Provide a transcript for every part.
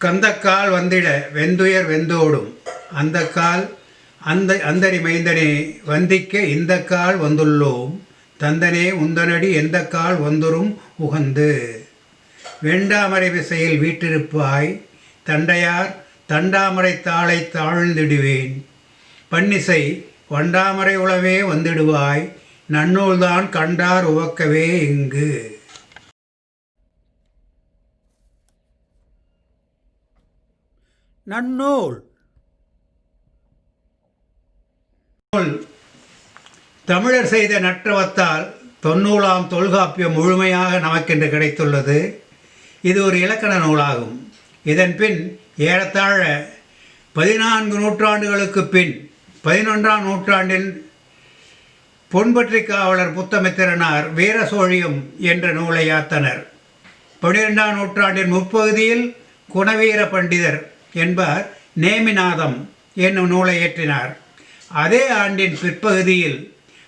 கந்தக்கால் வந்திட வெந்துயர் வெந்தோடும் அந்தக்கால் அந்தரி மைந்தனே வந்திக்க இந்தக்கால் வந்துள்ளோம் தந்தனே உந்தனடி எந்தக்கால் வந்துரும் உகந்து வெண்டாமரை விசையில் வீற்றிருப்பாய் தண்டையார் தண்டாமரை தாளை தாழ்ந்திடுவேன் பன்னிசை வண்டாமரை உளவே வந்திடுவாய் நன்னூல்தான் கண்டார் உவக்கவே இங்கு. நன்னூல் தமிழர் செய்த நற்றவத்தால் தொன்னூலாம் தொல்காப்பியம் முழுமையாக நமக்கென்று கிடைத்துள்ளது. இது ஒரு இலக்கண நூலாகும். இதன் பின் ஏறத்தாழ 14 நூற்றாண்டுகளுக்கு பின் 11ஆம் நூற்றாண்டில் பொன்பற்றி காவலர் புத்தமித்திரனார் வீரசோழியம் என்ற நூலை யாத்தனர். 12ஆம் நூற்றாண்டின் முற்பகுதியில் குணவீர பண்டிதர் என்பார் நேமிநாதம் என்னும் நூலை இயற்றினார். அதே ஆண்டின் பிற்பகுதியில்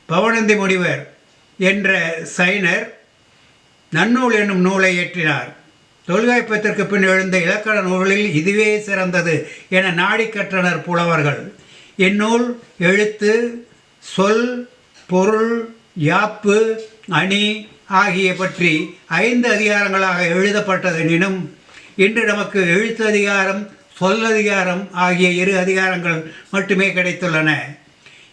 பவணந்தி முனிவர் என்ற சைனர் நன்னூல் என்னும் நூலை இயற்றினார். தொல்காப்பியத்திற்கு பின் எழுந்த இலக்கண நூலில் இதுவே சிறந்தது என நாடி கற்றனர் புலவர்கள். இந்நூல் எழுத்து, சொல், பொருள், யாப்பு, அணி ஆகிய பற்றி 5 அதிகாரங்களாக எழுதப்பட்டதெனினும் இன்று நமக்கு எழுத்து அதிகாரம், சொல்லதிகாரம் ஆகிய 2 அதிகாரங்கள் மட்டுமே கிடைத்துள்ளன.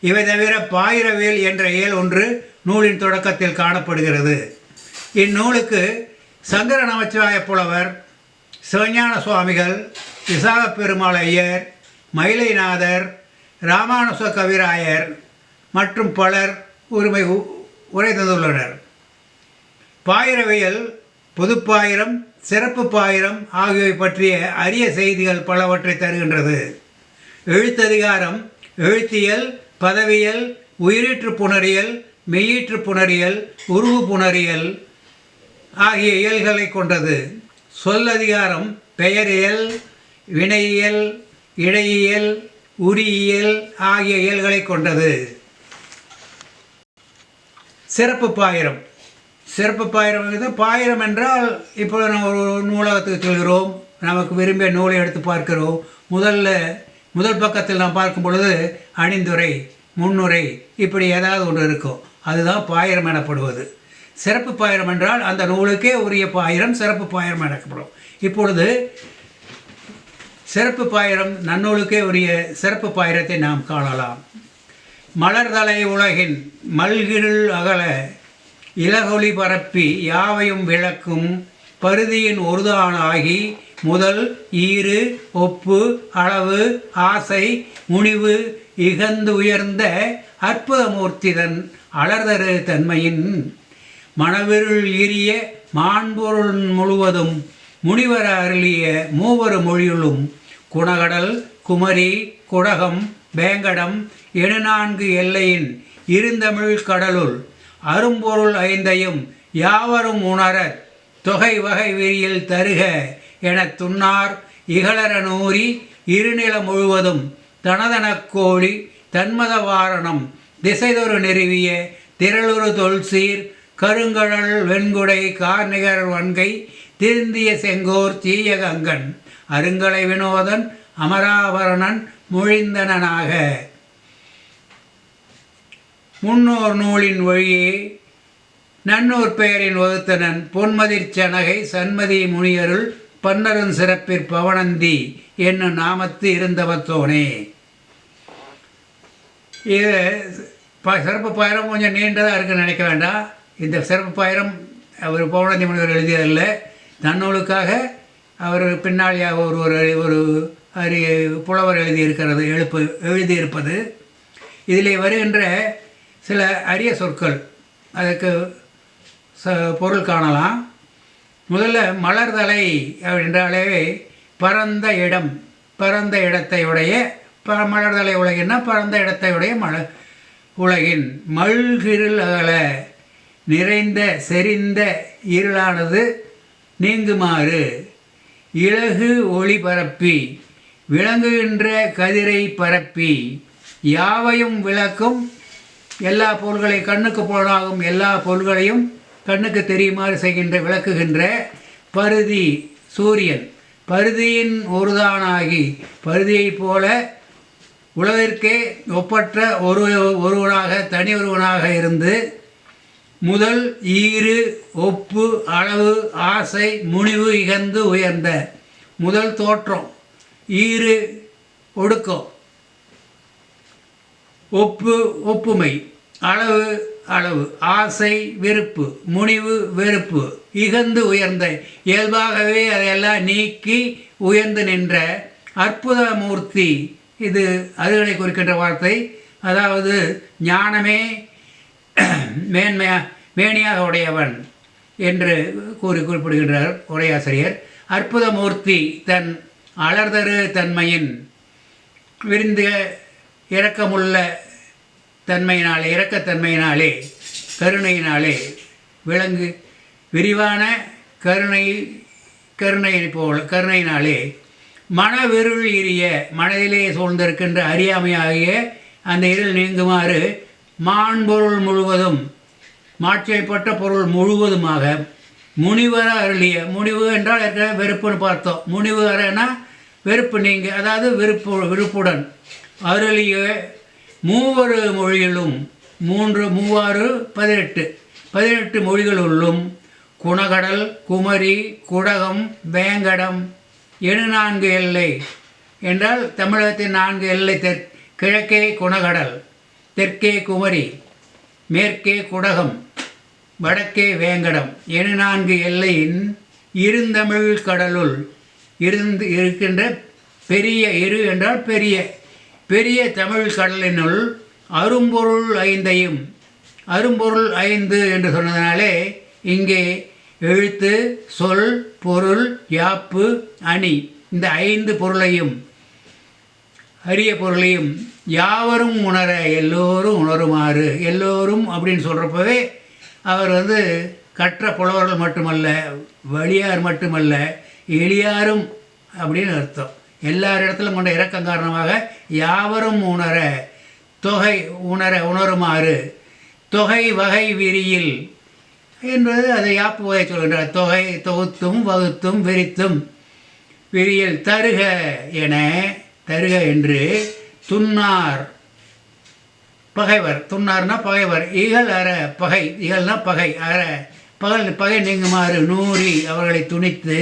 இவை தவிர பாயிரவேல் என்ற இயல் ஒன்று நூலின் தொடக்கத்தில் காணப்படுகிறது. இந்நூலுக்கு சங்கர நமச்சிவாய புலவர், சிவஞான சுவாமிகள், விசாகப் பெருமாள் ஐயர், மயிலைநாதர், ராமானுச கவிராயர் மற்றும் பலர் உரை தந்துள்ளனர். பாயிரவியல், பொதுப்பாயிரம், சிறப்பு பாயிரம் ஆகியவை பற்றிய அரிய செய்திகள் பலவற்றை தருகின்றது. எழுத்ததிகாரம் எழுத்தியல், பதவியல், உயிரீற்று புணரியல், மெய்யீற்று புணரியல், உருவு புணரியல் ஆகிய இயல்களை கொண்டது. சொல்லதிகாரம் பெயரியல், வினையியல், இடையியல், உரியியல் ஆகிய இயல்களை கொண்டது. சிறப்பு பாயிரம். சிறப்பு பாயிரம் பாயிரம் என்றால் இப்போ நம்ம ஒரு நூலகத்துக்கு செல்கிறோம், நமக்கு விரும்பிய நூலை எடுத்து பார்க்கிறோம். முதல் பக்கத்தில் நாம் பார்க்கும் பொழுது அணிந்துரை, முன்னுரை இப்படி ஏதாவது ஒன்று இருக்கும். அதுதான் பாயிரம் எனப்படுவது. சிறப்பு பாயிரம் என்றால் அந்த நூலுக்கே உரிய பாயிரம் சிறப்பு பாயிரம் எனப்படும். இப்பொழுது சிறப்பு பாயிரம் நன்னூலுக்கே உரிய சிறப்பு பாயிரத்தை நாம் காணலாம். மலர்தலை உலகின் மல்கிருள் அகல இலகொலி பரப்பி யாவையும் விளக்கும் பருதியின் ஒருதானாகி முதல் ஈறு ஒப்பு அளவு ஆசை முனிவு இகந்து உயர்ந்த அற்புதமூர்த்திதன் அலர்தரு தன்மையின் மணவிருள் ஈரிய மாண்பொருள் முழுவதும் முனிவர அருளிய மூவரு மொழியுளும் குணகடல், குமரி, குடகம், வேங்கடம் 4 எல்லையின் இருந்தமிழ் கடலுள் அரும்பொருள் 5ஐயும் யாவரும் உணரத் தொகை வகை விரியில் தருக எனத் துன்னார் இகழற நூறி இருநில முழுவதும் தனதனக் கோழி தன்மத வாரணம் திசைதொரு நெருவிய திரளுரு தொல்சீர் கருங்கடல் வெண்குடை கார்நிகர் வன்கை திருந்திய செங்கோர் தீயகங்கன் அருங்கலை வினோதன் அமராபரணன் மொழிந்தனாக முன்னோர் நூலின் வழியே நன்னூர் பெயரின் வகுத்தனன் பொன்மதிர் சனகை சன்மதி முனியருள் பன்னருன் சிறப்பிற் பவணந்தி என்னும் நாமத்து இருந்தவத்தோனே. இது சிறப்பு பாயிரம் கொஞ்சம் நீண்டதாக இருக்குன்னு நினைக்க வேண்டாம். இந்த சிறப்பு பாயிரம் அவர் பவணந்தி முனிவர் எழுதியதில்லை. நன்னூலுக்காக அவர் பின்னாடி ஒரு அரிய புலவர் எழுதியிருப்பது. இதில் வருகின்ற சில அரிய சொற்கள், அதுக்கு பொருள் காணலாம். முதல்ல மலர்தலை என்றாலே பரந்த இடம், பரந்த இடத்தை உடைய மலர்தலை உலகின்னா பரந்த இடத்தை உடைய உலகின் மல்கிருள் அகல நிறைந்த செறிந்த இருளானது நீங்குமாறு இலகு ஒளி பரப்பி விளங்குகின்ற கதிரை பரப்பி யாவையும் விளக்கும் எல்லா பொருள்களை கண்ணுக்கு புலனாகும் எல்லா பொருள்களையும் கண்ணுக்கு தெரியுமாறு செய்கின்ற விளக்குகின்ற பருதி சூரியன் பருதியின் ஒருதானாகி பருதியைப் போல உலகிற்கே ஒப்பற்ற ஒருவனாக தனி ஒருவனாக இருந்து முதல் ஈறு ஒப்பு அளவு ஆசை முனிவு இகந்து உயர்ந்த முதல் தோற்றம் ஈறு ஒடுக்கம் ஒப்புமை அளவு அளவு ஆசை விருப்பு முனிவு வெறுப்பு இகந்து உயர்ந்த இயல்பாகவே அதையெல்லாம் நீக்கி உயர்ந்து நின்ற அற்புத மூர்த்தி. இது அதுகளை குறிக்கின்ற வார்த்தை. அதாவது ஞானமே மேனியாக உடையவன் என்று குறிப்பிடுகின்றார் உரையாசிரியர். அற்புத மூர்த்தி தன் அலர்தரு தன்மையின் விரிந்த இரக்கமுள்ள தன்மையினாலே இரக்கத்தன்மையினாலே கருணையினாலே விளங்கு விரிவான கருணையினாலே மனவிருள் எரிய மனதிலே சூழ்ந்திருக்கின்ற அறியாமையாகிய அந்த இருள் நீங்குமாறு மாண்பொருள் முழுவதும் மாட்சியப்பட்ட பொருள் முழுவதுமாக முனிவர அருளிய முனிவு என்றால் வெறுப்புன்னு பார்த்தோம். முனிவு அறனா வெறுப்பு நீங்க அதாவது விருப்புடன் அருளிய மூவரு மொழிகளும் 18 மொழிகளுள்ளும் குணகடல் குமரி குடகம் வேங்கடம் 4 எல்லை என்றால் தமிழகத்தின் 4 எல்லை கிழக்கே குணகடல், தெற்கே குமரி, மேற்கே குடகம், வடக்கே வேங்கடம் 4 எல்லையின் இருந்தமிழ் கடலுள் இருக்கின்ற பெரிய இரு என்றால் பெரிய தமிழ் கடலினுள் அரும்பொருள் 5ஐயும் அரும்பொருள் 5 என்று சொன்னதனாலே இங்கே எழுத்து சொல் பொருள் யாப்பு அணி இந்த 5 பொருளையும் அரிய பொருளையும் யாவரும் உணர எல்லோரும் உணருமாறு எல்லோரும் அப்படின்னு சொல்கிறப்பவே அவர் கற்ற புலவர்கள் மட்டுமல்ல வலியார் மட்டுமல்ல எளியாரும் அப்படின்னு அர்த்தம். எல்லாரிடத்திலும் கொண்ட இரக்கம் காரணமாக யாவரும் உணருமாறு தொகை வகை விரியில் என்பது அதை யாப்பு வகை சொல்கின்றார். தொகை தொகுத்தும் வகுத்தும் விரித்தும் விரியில் தருக என்று துன்னார் பகைவர் துன்னார்னா பகைவர் இகழ் அற பகை இகழ்னா பகை அற பகை நீங்குமாறு நூறி அவர்களை துணித்து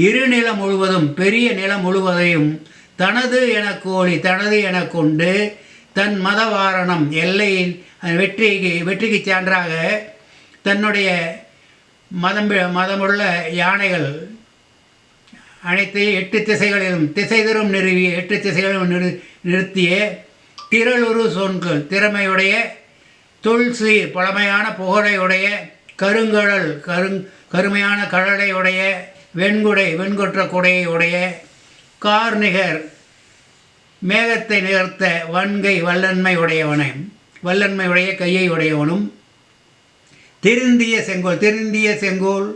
இரு நிலம் முழுவதும் பெரிய நிலம் முழுவதையும் தனது என கோழி தனது என கொண்டு தன் மதவாரணம் எல்லையின் வெற்றிக்கு சான்றாக தன்னுடைய மதமுள்ள யானைகள் அனைத்தையும் 8 திசைகளிலும் திசைதரும் நிறுவிய 8 திசைகளிலும் நிறுத்திய திரளுரு சொற்கள் திறமையுடைய தொல்சீர் பழமையான புகழையுடைய கருங்கடல் கருமையான கடலையுடைய வெண்குற்ற குடையை உடைய கார்நிகர் மேகத்தை நிகர்த்த வன்கை வல்லன்மையுடைய கையை உடையவனும் திருந்திய செங்கோல்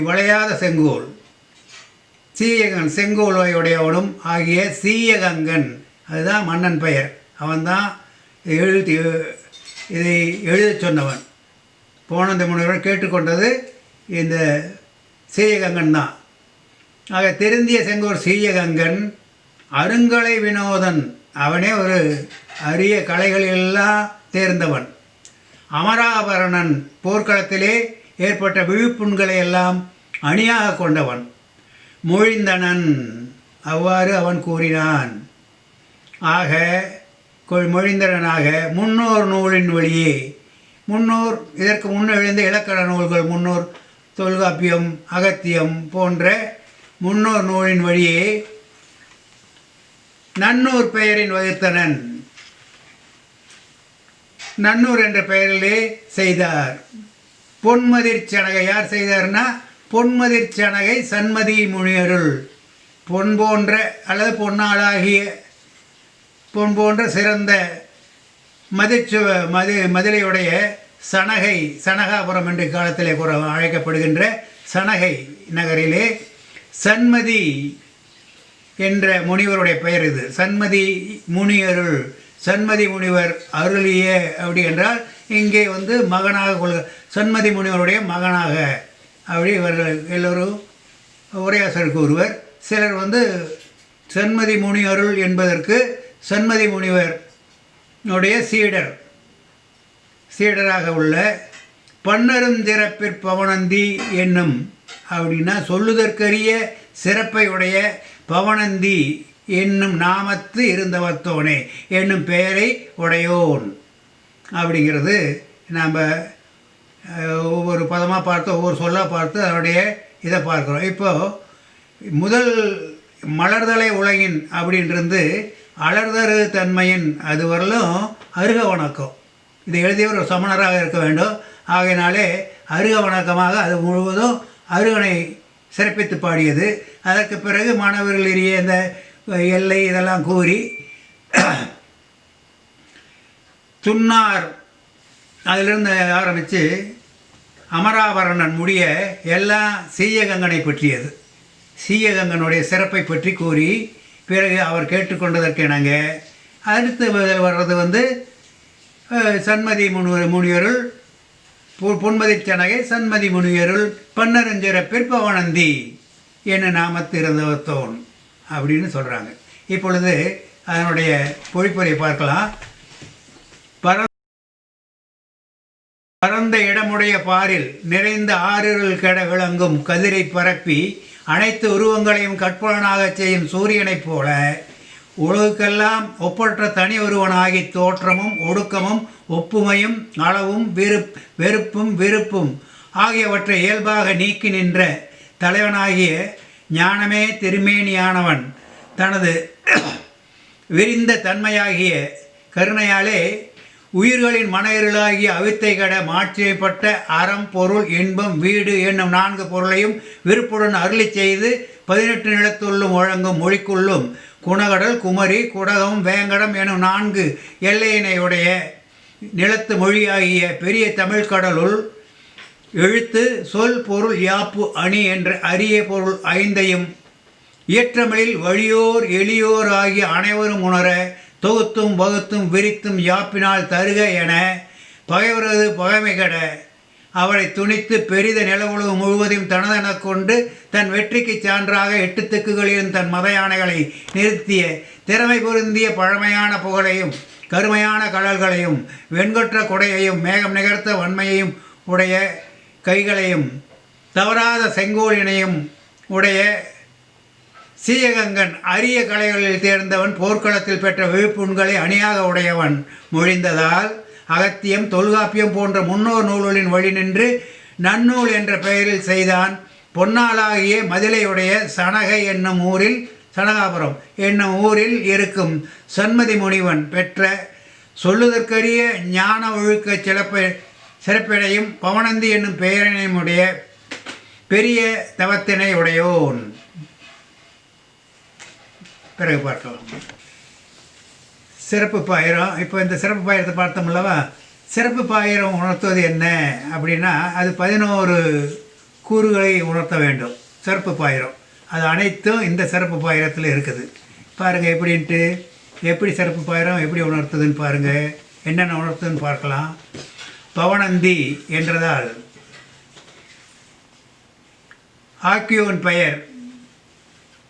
வளையாத செங்கோல் சீயகன் செங்கோலுடையவனும் ஆகிய சீயகங்கன் அதுதான் மன்னன் பெயர். அவன்தான் இதை எழுதச் சொன்னவன். போனந்த முனிவர் கேட்டுக்கொண்டது இந்த சீயகங்கன் தான். ஆக திருந்திய செங்கோல் சீயகங்கன் அருங்கலை வினோதன் அவனே ஒரு அரிய கலைகளெல்லாம் தேர்ந்தவன். அமராபரணன் போர்க்களத்திலே ஏற்பட்ட விழுப்புண்களை எல்லாம் அணியாக கொண்டவன். மொழிந்தனன் அவ்வாறு அவன் கூறினான். ஆக மொழிந்தனனாக முன்னோர் நூலின் வழியே இதற்கு முன் எழுந்த இலக்கண நூல்கள் முன்னோர் தொல்காப்பியம் அகத்தியம் போன்ற முன்னோர் நூலின் வழியே நன்னூர் பெயரின் வகுத்தனன் நன்னூர் என்ற பெயரிலே செய்தார். பொன்மதிர் சனகை யார் செய்தார்னா பொன்மதிர் சனகை சன்மதி முனியருள் பொன் போன்ற அல்லது பொன்னாளாகிய பொன் போன்ற சிறந்த மதிலையுடைய சனகாபுரம் என்று காலத்திலே அழைக்கப்படுகின்ற சனகை நகரிலே சன்மதி என்ற முனிவருடைய பெயர் இது. சன்மதி முனியருள் சன்மதி முனிவர் அருளிய அப்படி என்றால் இங்கே மகனாக சன்மதி முனிவருடைய மகனாக அப்படி இவர்கள் எல்லோரும் உரையாசருக்கு ஒருவர். சிலர் வந்து சன்மதி முனி அருள் என்பதற்கு சன்மதி முனிவருடைய சீடராக உள்ள பன்னருஞ்சிறப்பிற் என்னும் அப்படின்னா சொல்லுதற்கரிய சிறப்பை உடைய பவனந்தி என்னும் நாமத்து இருந்தவத்தோனே என்னும் பெயரை உடையோன் அப்படிங்கிறது நாம் ஒவ்வொரு பதமாக பார்த்து ஒவ்வொரு சொல்லாக பார்த்து அதனுடைய இதை பார்க்குறோம். இப்போது முதல் மலர்தலை உலகின் அப்படின்றது அலர்தரு தன்மையின் அது வரலும் அருக வணக்கம். இதை எழுதியவர் ஒரு சமணராக இருக்க வேண்டும். ஆகையினாலே அருக வணக்கமாக அது முழுவதும் அருகனை சிறப்பித்து பாடியது. அதற்கு பிறகு மாணவர்கள் எரிய இந்த எல்லை இதெல்லாம் கூறி துன்னார் அதிலிருந்து ஆரம்பித்து அமராவரணன் முடிய எல்லாம் சீயகங்கனை பற்றியது. சீயகங்கனுடைய சிறப்பை பற்றி கூறி பிறகு அவர் கேட்டுக்கொண்டதற்கு இணங்க அடுத்து வர்றது வந்து சன்மதி முனியருள் பொன்மதி சனகை சன்மதி முனியருள் பன்னருஞ்சிறப்பிற் பவனந்தி என்ன நாமத்திருந்தவத்தோன் அப்படின்னு சொல்கிறாங்க. இப்பொழுது அதனுடைய பொழிப்புரை பார்க்கலாம். பரந்த இடமுடைய பாரில் நிறைந்த ஆறிருள் கெட விளங்கும் கதிரை பரப்பி அனைத்து உருவங்களையும் கற்பலனாகச் செய்யும் சூரியனைப் போல உலகுக்கெல்லாம் ஒப்பற்ற தனி ஒருவனாகி தோற்றமும் ஒடுக்கமும் ஒப்புமையும் அளவும் வெறுப்பும் விருப்பும் ஆகியவற்றை இயல்பாக நீக்கி நின்ற தலைவனாகிய ஞானமே திருமேனியானவன் தனது விரிந்த தன்மையாகிய கருணையாலே உயிர்களின் மன இருளாகிய அவித்தை கட மாற்றியப்பட்ட அறம் பொருள் இன்பம் வீடு என்னும் 4 பொருளையும் விருப்புடன் அருளி செய்து 18 நிலத்துள்ளும் வழங்கும் மொழிக்குள்ளும் குணகடல் குமரி குடகம் வேங்கடம் எனும் 4 எல்லையினையுடைய நிலத்து மொழியாகிய பெரிய தமிழ்கடலுள் எழுத்து சொல் பொருள் யாப்பு அணி என்ற அரிய பொருள் 5ஐயும் இயற்றமிழில் வழியோர் எளியோர் ஆகிய அனைவரும் உணர தொகுத்தும் வகுத்தும் விரித்தும் யாப்பினால் தருக என பகைவரது பகைமை கட அவரை துணித்து பெரித நிலவுலகு முழுவதையும் தனதெனக் கொண்டு தன் வெற்றிக்கு சான்றாக 8 திக்குகளிலும் தன் மத யானைகளை நிறுத்திய திறமை பொருந்திய பழமையான புகழையும் கருமையான கடல்களையும் வெண்கொற்ற கொடையையும் மேகம் நிகர்த்த வன்மையையும் உடைய கைகளையும் தவறாத செங்கோலினையும் உடைய சீயகங்கன் அரிய கலைகளில் தேர்ந்தவன் போர்க்களத்தில் பெற்ற விழிப்புண்களை அணியாக உடையவன் மொழிந்ததால் அகத்தியம் தொல்காப்பியம் போன்ற முன்னோர் நூல்களின் வழி நின்று நன்னூல் என்ற பெயரில் செய்தான். பொன்னாளாகிய மதிலையுடைய சனகை என்னும் ஊரில் சனகாபுரம் என்னும் ஊரில் இருக்கும் சன்மதி முனிவன் பெற்ற சொல்லுதற்கரிய ஞான ஒழுக்க சிறப்பினையும் பவனந்தி என்னும் பெயரினையுடைய பெரிய தவத்தினை உடையோன். பிறகு பார்க்கலாம் சிறப்பு பாயிரம். இப்போ இந்த சிறப்பு பாயிரத்தை பார்த்தோம்லவா, சிறப்பு பாயிரம் உணர்த்துவது என்ன அப்படின்னா அது 11 கூறுகளை உணர்த்த வேண்டும். சிறப்பு பாயிரம் அது அனைத்தும் இந்த சிறப்பு பாயிரத்தில் இருக்குது. பாருங்கள் எப்படின்ட்டு, எப்படி சிறப்பு பாயிரம் எப்படி உணர்த்துதுன்னு பாருங்கள், என்னென்ன உணர்த்துதுன்னு பார்க்கலாம். பவனந்தி என்றதால் ஆக்கியோன் பெயர்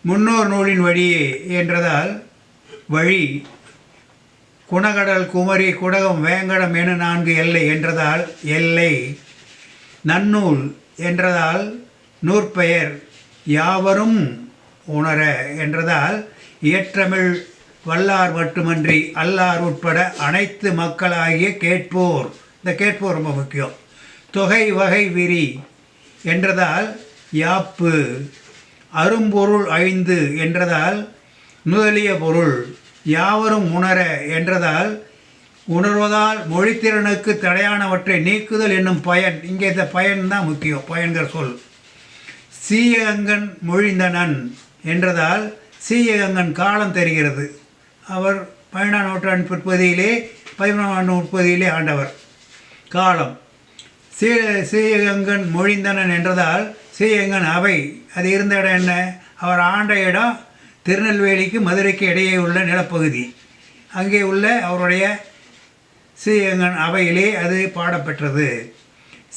முன்னோர் நூலின் வழியே என்றதால் வழி, குணகடல் குமரி குடகம் வேங்கடம் என 4 எல்லை என்றதால் எல்லை, நன்னூல் என்றதால் நூற்பெயர், யாவரும் உணர என்றதால் இயற்றமிழ் வல்லார் மட்டுமன்றி அல்லார் உட்பட அனைத்து மக்களாகிய கேட்போர். இந்த கேட்போர் ரொம்ப முக்கியம். தொகை வகை விரி என்றதால் யாப்பு, அரும்பொருள் 5 என்றதால் நுதலிய பொருள், யாவரும் உணர என்றதால் உணர்வதால் மொழித்திறனுக்கு தடையானவற்றை நீக்குதல் என்னும் பயன். இங்கே இந்த பயன் தான் முக்கியம், பயன்கிற சொல். சீயகங்கன் மொழிந்தனன் என்றதால் சீயகங்கன் காலம் தெரிகிறது. அவர் 17ஆம் நூற்றாண்டு பிற்பகுதியிலே 11ஆம் நூற்றாண்டிலே ஆண்டவர். காலம் சீயகங்கன் மொழிந்தனன் என்றதால் சீயகங்கன் அவை அது இருந்த இடம் என்ன, அவர் ஆண்ட இடம் திருநெல்வேலிக்கு மதுரைக்கு இடையே உள்ள நிலப்பகுதி. அங்கே உள்ள அவருடைய சீயகங்கன் அவையிலே அது பாடப்பெற்றது.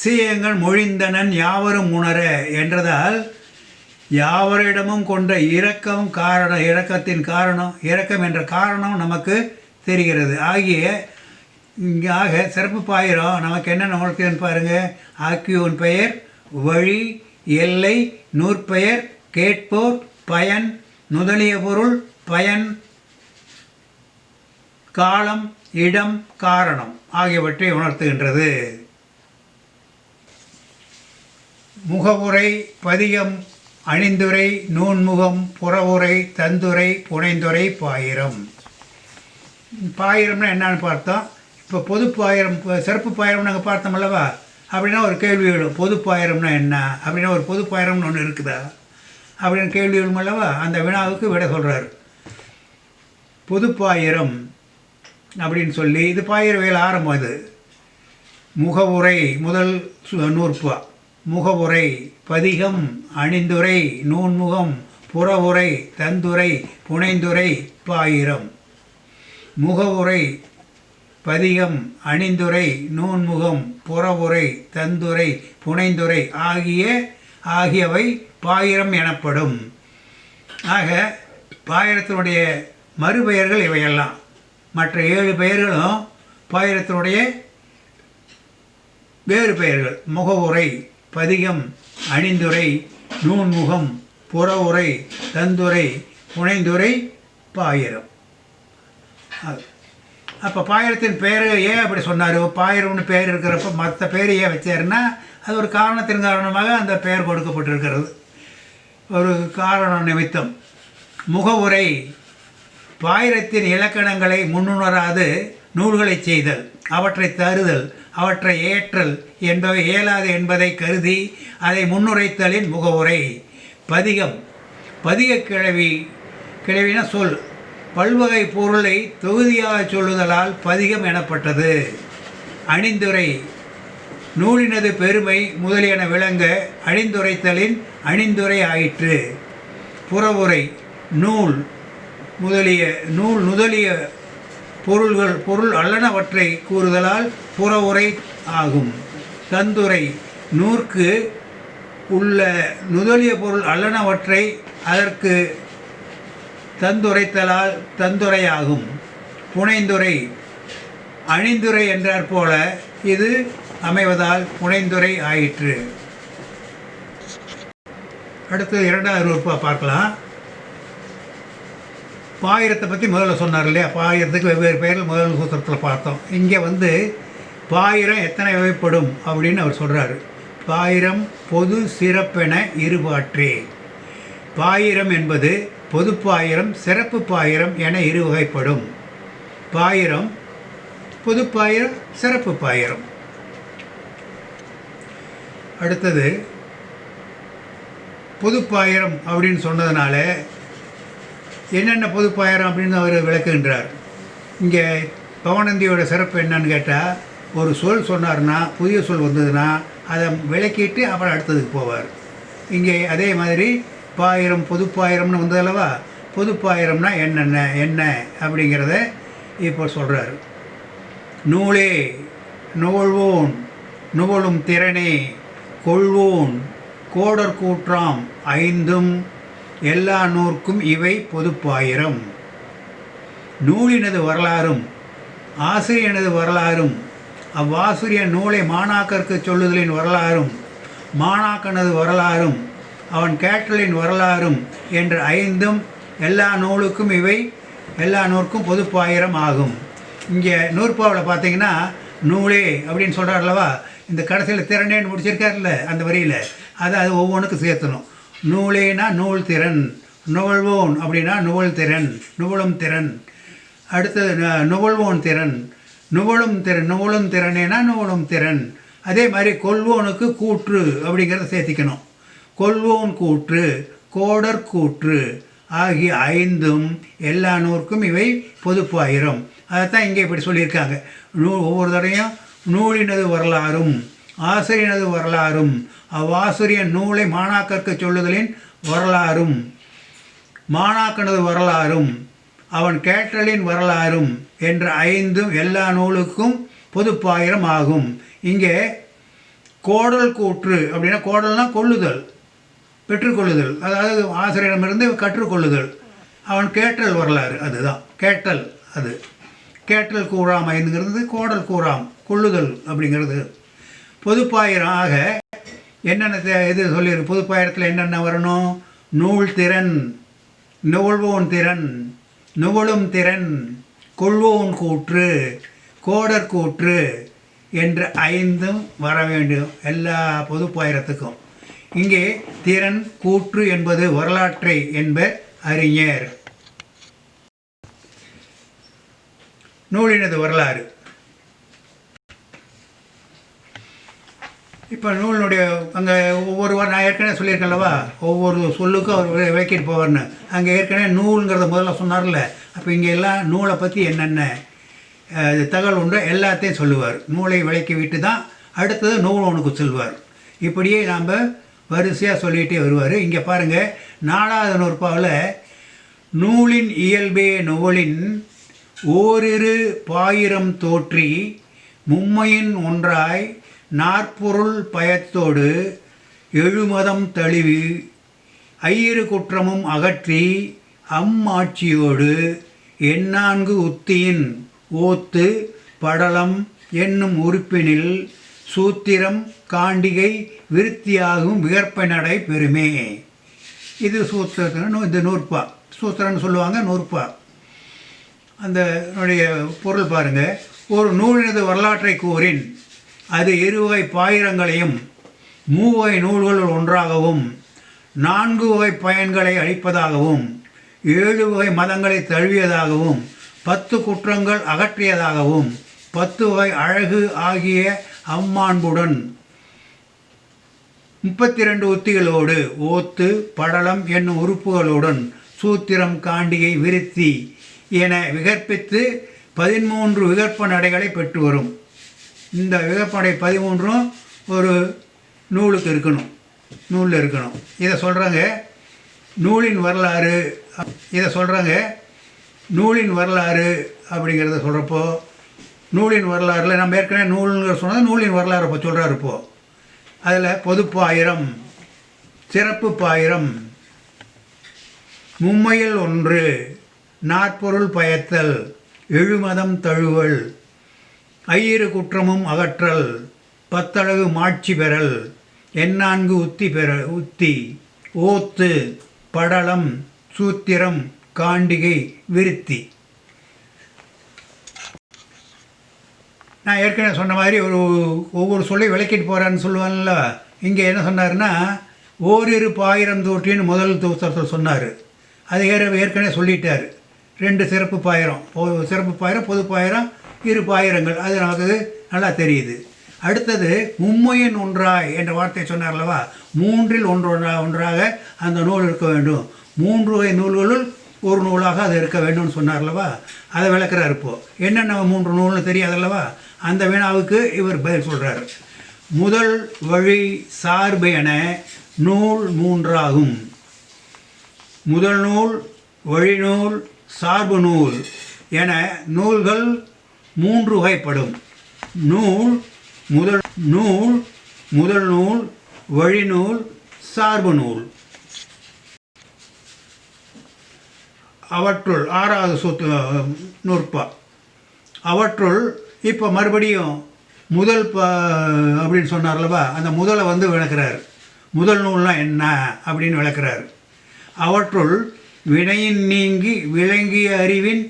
சீயகங்கன் மொழிந்தனன் யாவரும் உணர என்றதால் யாவரிடமும் கொண்ட இரக்கத்தின் காரணம், இரக்கம் என்ற காரணம் நமக்கு தெரிகிறது. ஆக சிறப்பு பாயிரம் நமக்கு என்ன உணர்த்துன்னு பாருங்கள். ஆக்கியோன் பெயர், வழி, எல்லை, நூற்பெயர், கேட்போர், பயன், முதலிய பொருள், பயன், காலம், இடம், காரணம் ஆகியவற்றை உணர்த்துகின்றது. முகவுரை, பதிகம், அணிந்துரை, நூன்முகம், புறவுரை, தந்துரை, புனைந்துரை, பாயிரம். பாயிரம்னா என்னன்னு பார்த்தோம். இப்போ பொது பாயிரம், சிறப்பு பாயிரம் நாங்கள் பார்த்தோம் அல்லவா? அப்படின்னா ஒரு கேள்வி எழும், பொது பாயிரம்னா என்ன அப்படின்னா, ஒரு பொது பாயிரம்னு ஒன்று இருக்குதா அப்படின்னு கேள்வி எழும் அல்லவா? அந்த வினாவுக்கு விட சொல்கிறார். பொதுப்பாயிரம் அப்படின்னு சொல்லி, இது பாயிரவியல் ஆரம்பம். இது முகவுரை முதல் நூற்பா. முகவுரை, பதிகம், அணிந்துரை, நூன்முகம், புறவுரை, தந்துரை, புனைந்துரை, பாயிரம். முகவுரை, பதிகம், அணிந்துரை, நூன்முகம், புறவுரை, தந்துரை, புனைந்துரை ஆகியவை பாயிரம் எனப்படும். ஆக பாயிரத்தினுடைய மறுபெயர்கள் இவையெல்லாம். மற்ற 7 பெயர்களும் பாயிரத்தினுடைய வேறு பெயர்கள். முகவுரை, பதிகம், அணிந்துரை, நூன்முகம், புறவுரை, தந்துரை, புனைந்துரை, பாயிரம். அப்போ பாயிரத்தின் பெயர் ஏன் அப்படி சொன்னார்? பாயிரம்னு பெயர் இருக்கிறப்ப மற்ற பெயர் ஏன் வச்சாருன்னா, அது ஒரு காரணத்தின் காரணமாக அந்த பெயர் கொடுக்கப்பட்டிருக்கிறது. ஒரு காரண நிமித்தம். முகவுரை, பாயிரத்தின் இலக்கணங்களை முன்னுணராது நூல்களை செய்தல், அவற்றை தருதல், அவற்றை ஏற்றல் என்பவை இயலாது என்பதை கருதி அதை முன்னுரைத்தலின் முகவுரை. பதிகம், பதிக கிளவின சொல் பல்வகை பொருளை தொகுதியாக சொல்லுதலால் பதிகம் எனப்பட்டது. அணிந்துரை, நூலினது பெருமை முதலியன விளங்க அணிந்துரைத்தலின் அணிந்துரை ஆயிற்று. புறவுரை, நூல் முதலிய பொருள் அல்லனவற்றை கூறுதலால் புறவுரை ஆகும். தந்துரை, நூற்கு உள்ள நுதலிய பொருள் அல்லனவற்றை அதற்கு தந்துரைத்தலால் தந்துரையாகும். புனைந்துரை, அணிந்துரை என்றாற் போல இது அமைவதால் புனைந்துரை ஆயிற்று. அடுத்து 2வது நூற்பா பார்க்கலாம். பாயிரத்தை பற்றி முதல்ல சொன்னார் இல்லையா? பாயிரத்துக்கு வெவ்வேறு பெயர்கள் முதல் சூத்திரத்தில் பார்த்தோம். இங்கே பாயிரம் எத்தனை வகைப்படும் அப்படின்னு அவர் சொல்கிறாரு. பாயிரம் பொது சிறப்பென இருபாற்றே. பாயிரம் என்பது பொதுப்பாயிரம், சிறப்பு பாயிரம் என 2 வகைப்படும். பாயிரம் பொதுப்பாயிரம், சிறப்பு பாயிரம். அடுத்தது பொதுப்பாயிரம் அப்படின்னு சொன்னதுனால என்னென்ன பொதுப்பாயிரம் அப்படின்னு அவர் விளக்குகின்றார். இங்கே பவனந்தியோட சிறப்பு என்னன்னு கேட்டால், ஒரு சொல் சொன்னார்னா, புதிய சொல் வந்ததுன்னா அதை விளக்கிட்டு அப்புறம் அடுத்ததுக்கு போவார். இங்கே அதே மாதிரி பாயிரம் பொதுப்பாயிரம்னு வந்ததல்லவா? பொதுப்பாயிரம்னா என்ன அப்படிங்கிறத இப்போ சொல்கிறார். நூலே, நுவழ்வோன், நுவழும் திறனே, கொள்வோன், கோடர் கூற்றாம் 5ம் எல்லா நூற்கும் இவை பொதுப்பாயிரம். நூலினது வரலாறும் ஆசிரியனது வரலாறும் அவ்வாசிரியன் நூலை மாணாக்கருக்கு சொல்லுதலின் வரலாறும் மாணாக்கனது வரலாறும் அவன் கேட்டலின் வரலாறும் என்ற 5ம் எல்லா நூலுக்கும் இவை எல்லா நூற்கும் பொதுப்பாயிரம் ஆகும். இங்கே நூற்பாவில் பார்த்தீங்கன்னா நூலே அப்படின்னு சொல்கிறார்லவா? இந்த கடைசியில் திறனேன்னு முடிச்சிருக்காருல்ல அந்த வரியில், அது ஒவ்வொன்றுக்கும் சேர்த்தணும். நூலேனா நூல் திறன், நுவழ்வோன் அப்படின்னா நுவல் திறன், நுவழும் திறன். அடுத்தது நுவழ்வோன் திறன், நுவழும் திறனேனா நுவழும் திறன். அதே மாதிரி கொள்வோனுக்கு கூற்று அப்படிங்கிறத சேர்த்திக்கணும். கொள்வோன் கூற்று, கோடர் கூற்று ஆகிய 5ம் எல்லா நூற்கும் இவை பொதுப்பாயிரம். அதைத்தான் இங்கே இப்படி சொல்லியிருக்காங்க. ஒவ்வொரு தடையும் நூலினது வரலாறும் ஆசிரியனது வரலாறும் அவ்வாசிரியன் நூலை மாணாக்கருக்கு சொல்லுதலின் வரலாறும் மாணாக்கனது வரலாறும் அவன் கேட்டலின் வரலாறும் என்ற 5ம் எல்லா நூலுக்கும் பொதுப்பாயிரம் ஆகும். இங்கே கோடல் கூற்று அப்படின்னா, கோடல்னா கொள்ளுதல், பெற்றுக்கொள்ளுதல், அதாவது ஆசிரியரிடமிருந்து கற்றுக்கொள்ளுதல். அவன் கேட்டல் வரலாறு, அதுதான் கேட்டல். அது கேட்டல் கூறாமைங்கிறது கோடல் கூறாம் கொள்ளுதல் அப்படிங்கிறது. பொதுப்பாயிரம் ஆக என்னென்ன இது சொல்லியிருக்கு. பொதுப்பாயிரத்தில் என்னென்ன வரணும்? நூல் திறன், நுகழ்வோன் திறன், நுகழும் திறன், கொள்வோன் கூற்று, கோடற் கூற்று என்ற 5 வர வேண்டும் எல்லா பொதுப்பாயிரத்துக்கும். இங்கே திறன் கூற்று என்பது வரலாற்றை என்பர் அறிஞர். நூலினது வரலாறு. இப்போ நூலினுடைய அங்கே ஒவ்வொரு நான் ஏற்கனவே சொல்லியிருக்கேன்லவா, ஒவ்வொரு சொல்லுக்கும் அவர் விளக்கிட்டு போவார்னு. அங்கே ஏற்கனவே நூலுங்கிறத முதல்ல சொன்னார்ல. அப்போ இங்கே எல்லாம் நூலை பற்றி என்னென்ன தகவல் உண்டோ எல்லாத்தையும் சொல்லுவார். நூலை விளக்கி விட்டு தான் அடுத்தது நூல் ஒன்றுக்கு சொல்வார். இப்படியே நாம் வரிசையாக சொல்லிகிட்டே வருவார். இங்கே பாருங்கள், 4வது நூற்பாவில் நூலின் இயல்பே நுவலின் ஓரிரு பாயிரம் தோற்றி மும்மையின் ஒன்றாய் நாற்பொருள் பயத்தோடு எழுமதம் தழுவி ஐயிரு குற்றமும் அகற்றி அம்மாட்சியோடு எண்ணான்கு உத்தியின் ஓத்து படலம் என்னும் உறுப்பினில் சூத்திரம் காண்டிகை விருத்தியாகும் விகற்ப நடை பெருமே. இது சூத்திரம். இந்த நூற்பா சூத்திரம்னு சொல்லுவாங்க, நூற்பா. அந்த பொருள் பாருங்கள். ஒரு நூலினது வரலாற்றை கூறின் அது 2 வகை பாயிரங்களையும் 3 வகை நூல்களுள் ஒன்றாகவும் 4 வகை பயன்களை அளிப்பதாகவும் 7 வகை மதங்களை தழுவியதாகவும் 10 குற்றங்கள் அகற்றியதாகவும் 10 வகை அழகு ஆகிய அம்மாண்புடன் 32 உத்திகளோடு ஓத்து படலம் என்னும் உறுப்புகளுடன் சூத்திரம் காண்டிகை விருத்தி என விகற்பித்து 13 விகற்ப நடைகளை பெற்று வரும். இந்த விகற்ப நடை 13ம் ஒரு நூலுக்கு இருக்கணும், நூலில் இருக்கணும். இதை சொல்கிறாங்க நூலின் வரலாறு. இதை சொல்கிறாங்க நூலின் வரலாறு அப்படிங்கிறத சொல்கிறப்போ, நூலின் வரலாறில் நம்ம ஏற்கனவே நூலுங்கிற சொன்னது நூலின் வரலாறு இப்போ சொல்கிறாரு. இப்போது அதில் பொதுப்பாயிரம், சிறப்பு பாயிரம், மும்மையில் ஒன்று, நாற்பொருள் பயத்தல், எழுமதம் தழுவல், ஐயிரு குற்றமும் அகற்றல், 10 அழகு மாட்சி பெறல், எண்ணான்கு உத்தி, ஓத்து படலம் சூத்திரம் காண்டிகை விருத்தி. நான் ஏற்கனவே சொன்ன மாதிரி ஒவ்வொரு சொல்லி விளக்கிட்டு போகிறான்னு சொல்லுவாங்கல்ல. இங்கே என்ன சொன்னார்னா, ஓரிரு பாயிரம் தோற்றின்னு முதல் தூத்தத்தில் சொன்னார். அது ஏற்கனவே சொல்லிட்டார். 2 சிறப்பு பாயிரம், சிறப்பு பாயிரம், பொது பாயிரம், 2 பாயிரங்கள். அது நமக்கு நல்லா தெரியுது. அடுத்தது மும்மையின் ஒன்றாய் என்ற வார்த்தை சொன்னார்லவா, 3ல் ஒன்றாக அந்த நூல் இருக்க வேண்டும். 3 வகை நூல்களுள் ஒரு நூலாக அது இருக்க வேண்டும்னு சொன்னார்லவா, அதை விளக்குறாரு. இப்போது என்னென்ன 3 நூல்னு தெரியாதல்லவா, அந்த வினாவுக்கு இவர் பதில் சொல்கிறார். முதல் வழி சார்பு என நூல் 3ஆகும். முதல் நூல், வழிநூல், சார்பு நூல் என நூல்கள் 3 வகைப்படும். நூல் முதல் நூல், வழிநூல், சார்பு நூல். அவற்றுள் 6வது நூற்பா. அவற்றுள் இப்போ மறுபடியும் முதல் அப்படின்னு சொன்னார்லவா, அந்த முதலை விளக்குறார். முதல் நூல்னால் என்ன அப்படின்னு விளக்குறார். அவற்றுள் வினையின் நீங்கி விளங்கிய அறிவின்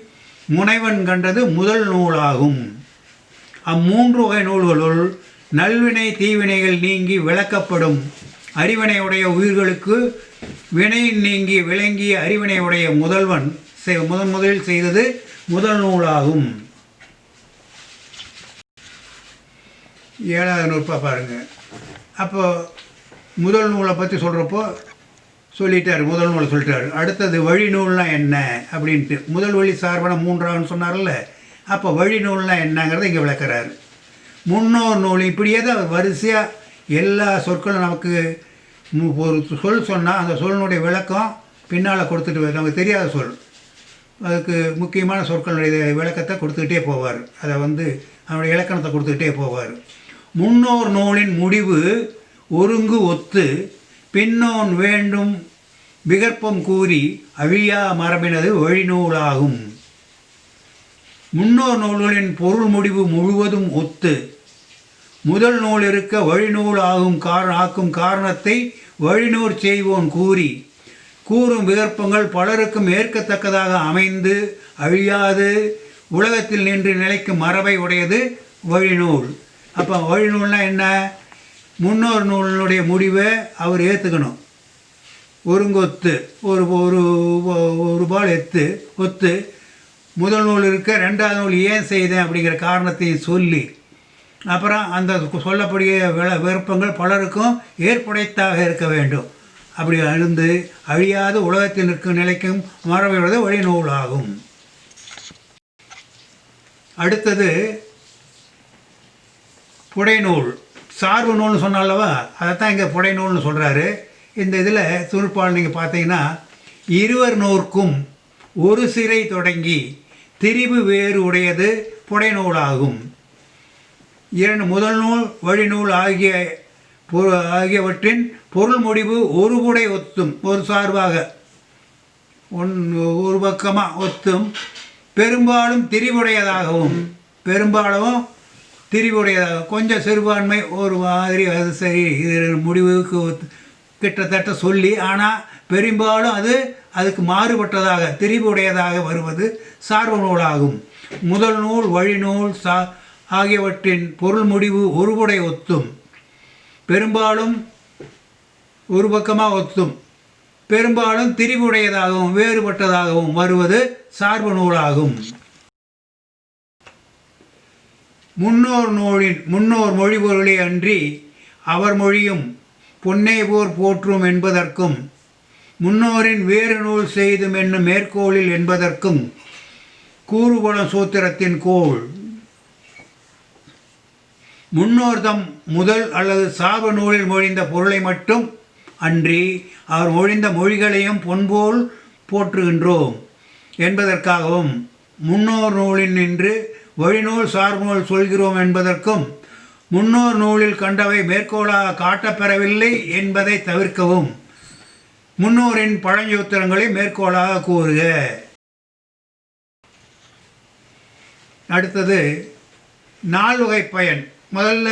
முனைவன் கண்டது முதல் நூலாகும். 3 வகை நூல்களுள் நல்வினை தீவினைகள் நீங்கி விளக்கப்படும் அறிவினையுடைய உயிர்களுக்கு வினையின் நீங்கி விளங்கிய அறிவினையுடைய முதல்வன் முதலில் செய்தது முதல் நூலாகும். 7வது நூற்பா பாருங்கள். அப்போ முதல் நூலை பற்றி சொல்கிறப்போ சொல்லிட்டார், முதல் நூலை சொல்லிட்டார். அடுத்தது வழி நூல்னால் என்ன அப்படின்ட்டு, முதல் வழி சார்பான 3ஆன்னு சொன்னார்ல. அப்போ வழி நூல்னால் என்னங்கிறத இங்கே விளக்குறார். முன்னோர் நூல். இப்படியே தான் வரிசையாக எல்லா சொற்களும் நமக்கு ஒரு சொல் சொன்னால் அந்த சொல்லினுடைய விளக்கம் பின்னால் கொடுத்துட்டு, நமக்கு தெரியாத சொல், அதுக்கு முக்கியமான சொற்களுடைய விளக்கத்தை கொடுத்துக்கிட்டே போவார். அதை அதனுடைய இலக்கணத்தை கொடுத்துக்கிட்டே போவார். முன்னோர் நூலின் முடிவு ஒருங்கு ஒத்து பின்னோன் வேண்டும் விகற்பம் கூறி அழியா மரபினது வழிநூலாகும். முன்னோர் நூல்களின் பொருள் முடிவு முழுவதும் ஒத்து முதல் நூல் இருக்க வழிநூல் ஆக்கும் காரணத்தை வழிநூல் செய்வோன் கூறி கூறும் விகற்பங்கள் பலருக்கும் ஏற்கத்தக்கதாக அமைந்து அழியாது உலகத்தில் நின்று நிலைக்கும் மரபை உடையது வழிநூல். அப்போ வழிநூல்னால் என்ன? முன்னோர் நூலினுடைய முடிவை அவர் ஏற்றுக்கணும். ஒருங்கொத்து ஒரு ஒரு ஒரு பால் ஒத்து முதல் நூல் இருக்க ரெண்டாவது நூல் ஏன் செய்தேன் அப்படிங்கிற காரணத்தையும் சொல்லி அப்புறம் அந்த சொல்லக்கூடிய விருப்பங்கள் பலருக்கும் ஏற்புடைத்தாக இருக்க வேண்டும். அப்படி இருந்து அழியாத உலகத்தில் நிற்கும் நிலைக்கும் மரபுவது வழிநூலாகும். அடுத்தது புடைநூல். சார்பு நூல்னு சொன்னாலவா, அதைத்தான் இங்கே புடைநூல்னு சொல்கிறாரு. இந்த இதில் துணுப்பால் நீங்கள் பார்த்தீங்கன்னா, இருவர் நூற்கும் ஒரு சிறை தொடங்கி திரிபு வேறு உடையது புடைநூலாகும். முதல் நூல் வழிநூல் ஆகியவற்றின் பொருள் முடிவு ஒரு புடை ஒத்தும், ஒரு சார்பாக ஒரு பக்கமாக ஒத்தும், பெரும்பாலும் திரிவுடையதாகவும் கொஞ்சம் சிறுபான்மை ஒரு மாதிரி அது சரி இது முடிவுக்கு கிட்டத்தட்ட சொல்லி, ஆனால் பெரும்பாலும் அதுக்கு மாறுபட்டதாக திரிவுடையதாக வருவது சார்பு நூலாகும். முதல் நூல் வழிநூல் ஆகியவற்றின் பொருள் முடிவு ஒருபுடை ஒத்தும், பெரும்பாலும் ஒரு பக்கமாக ஒத்தும், பெரும்பாலும் திரிவுடையதாகவும் வேறுபட்டதாகவும் வருவது சார்பு நூலாகும். முன்னோர் மொழி பொருளே அன்றி அவர் மொழியும் பொன்னே போர் போற்றும் என்பதற்கும் முன்னோரின் வேறு நூல் செய்தும் என்னும் மேற்கோளில் என்பதற்கும் கூறுபடும் சூத்திரத்தின் கோள் முன்னோர்தம் முதல் அல்லது சாப நூலில் மொழிந்த பொருளை மட்டும் அன்றி அவர் மொழிந்த மொழிகளையும் பொன்போல் போற்றுகின்றோம் என்பதற்காகவும் முன்னோர் நூலில் நின்று வழிநூல் சார்புநூல் சொல்கிறோம் என்பதற்கும் முன்னோர் நூலில் கண்டவை மேற்கோளாக காட்டப்பெறவில்லை என்பதை தவிர்க்கவும் முன்னோரின் பழஞ்சூத்திரங்களை மேற்கோளாக கூறுக. அடுத்தது நால்வகை பயன். முதல்ல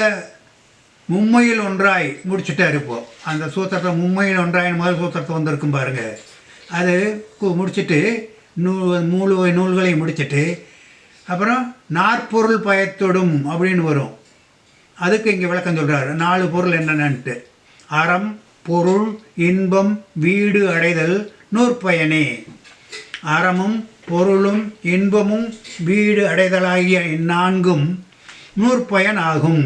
மும்மையில் ஒன்றாய் முடிச்சுட்டார். இப்போது அந்த சூத்திரத்தை மும்மையில் ஒன்றாயின் முதல் சூத்திரத்தை வந்திருக்கும் பாருங்கள். அது முடிச்சுட்டு மூணு நூல்களை முடிச்சுட்டு அப்புறம் நாற்பொருள் பயத்தொடும் அப்படின்னு வரும். அதுக்கு இங்கே விளக்கம் சொல்கிறார். 4 பொருள் என்னென்னன்ட்டு: அறம், பொருள், இன்பம், வீடு அடைதல் நூற்பயனே. அறமும் பொருளும் இன்பமும் வீடு அடைதலாகிய இந்நான்கும் நூற்பயன் ஆகும்.